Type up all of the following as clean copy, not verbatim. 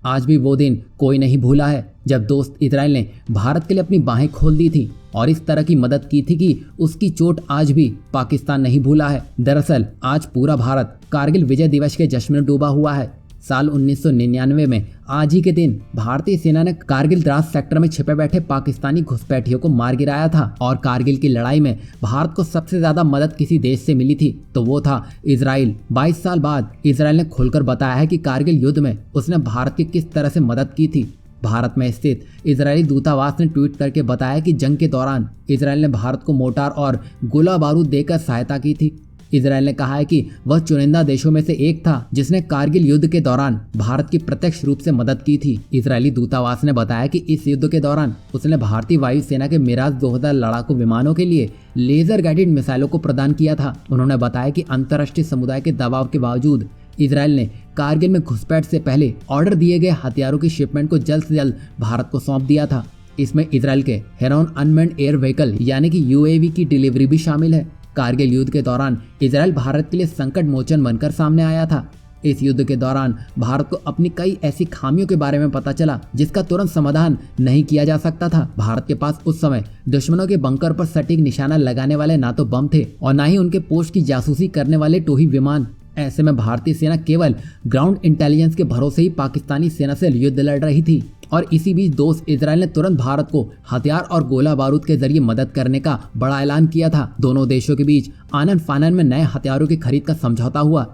आज भी वो दिन कोई नहीं भूला है जब दोस्त इजराइल ने भारत के लिए अपनी बाहें खोल दी थी और इस तरह की मदद की थी कि उसकी चोट आज भी पाकिस्तान नहीं भूला है। दरअसल आज पूरा भारत कारगिल विजय दिवस के जश्न में डूबा हुआ है। साल 1999 में आज ही के दिन भारतीय सेना ने कारगिल द्रास सेक्टर में छिपे बैठे पाकिस्तानी घुसपैठियों को मार गिराया था और कारगिल की लड़ाई में भारत को सबसे ज्यादा मदद किसी देश से मिली थी तो वो था इजराइल। 22 साल बाद इजराइल ने खुलकर बताया है कि कारगिल युद्ध में उसने भारत की किस तरह से मदद की थी। भारत में स्थित इजरायली दूतावास ने ट्वीट करके बताया कि जंग के दौरान इजराइल ने भारत को मोर्टार और गोला बारूद देकर सहायता की थी। इजराइल ने कहा है कि वह चुनिंदा देशों में से एक था जिसने कारगिल युद्ध के दौरान भारत की प्रत्यक्ष रूप से मदद की थी। इजरायली दूतावास ने बताया कि इस युद्ध के दौरान उसने भारतीय वायुसेना के मिराज 2000 लड़ाकू विमानों के लिए लेजर गाइडेड मिसाइलों को प्रदान किया था। उन्होंने बताया कि अंतर्राष्ट्रीय समुदाय के दबाव के बावजूद इजराइल ने कारगिल में घुसपैठ से पहले ऑर्डर दिए गए हथियारों की शिपमेंट को जल्द से जल्द भारत को सौंप दिया था। इसमें इजराइल के हेरॉन अनमैन्ड एयर व्हीकल यानी कि यूएवी की डिलीवरी भी शामिल है। कारगिल युद्ध के दौरान इजराइल भारत के लिए संकट मोचन बनकर सामने आया था। इस युद्ध के दौरान भारत को अपनी कई ऐसी खामियों के बारे में पता चला जिसका तुरंत समाधान नहीं किया जा सकता था। भारत के पास उस समय दुश्मनों के बंकर पर सटीक निशाना लगाने वाले ना तो बम थे और ना ही उनके पोस्ट की जासूसी करने वाले टोही विमान। ऐसे में भारतीय सेना केवल ग्राउंड इंटेलिजेंस के भरोसे ही पाकिस्तानी सेना से युद्ध लड़ रही थी और इसी बीच दोस्त इजराइल ने तुरंत भारत को हथियार और गोला बारूद के जरिए मदद करने का बड़ा ऐलान किया था। दोनों देशों के बीच आनन फानन में नए हथियारों की खरीद का समझौता हुआ।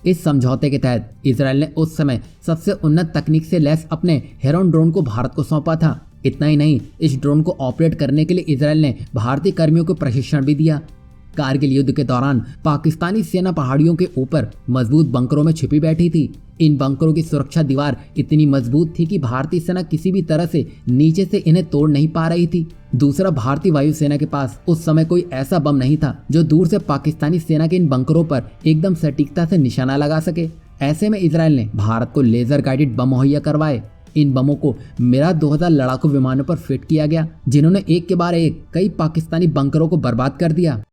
इस समझौते के तहत इजराइल ने उस समय सबसे उन्नत तकनीक से लैस अपने हेरॉन ड्रोन को भारत को सौंपा था। इतना ही नहीं, इस ड्रोन को ऑपरेट करने के लिए इजराइल ने भारतीय कर्मियों को प्रशिक्षण भी दिया। कारगिल युद्ध के दौरान पाकिस्तानी सेना पहाड़ियों के ऊपर मजबूत बंकरों में छिपी बैठी थी। इन बंकरों की सुरक्षा दीवार इतनी मजबूत थी कि भारतीय सेना किसी भी तरह से नीचे से इन्हें तोड़ नहीं पा रही थी। दूसरा, भारतीय वायुसेना के पास उस समय कोई ऐसा बम नहीं था जो दूर से पाकिस्तानी सेना के इन बंकरों पर एकदम सटीकता से निशाना लगा सके। ऐसे में इजराइल ने भारत को लेजर गाइडेड बम मुहैया करवाए। इन बमों को मिराज 2000 लड़ाकू विमानों पर फिट किया गया जिन्होंने एक के बाद एक कई पाकिस्तानी बंकरों को बर्बाद कर दिया।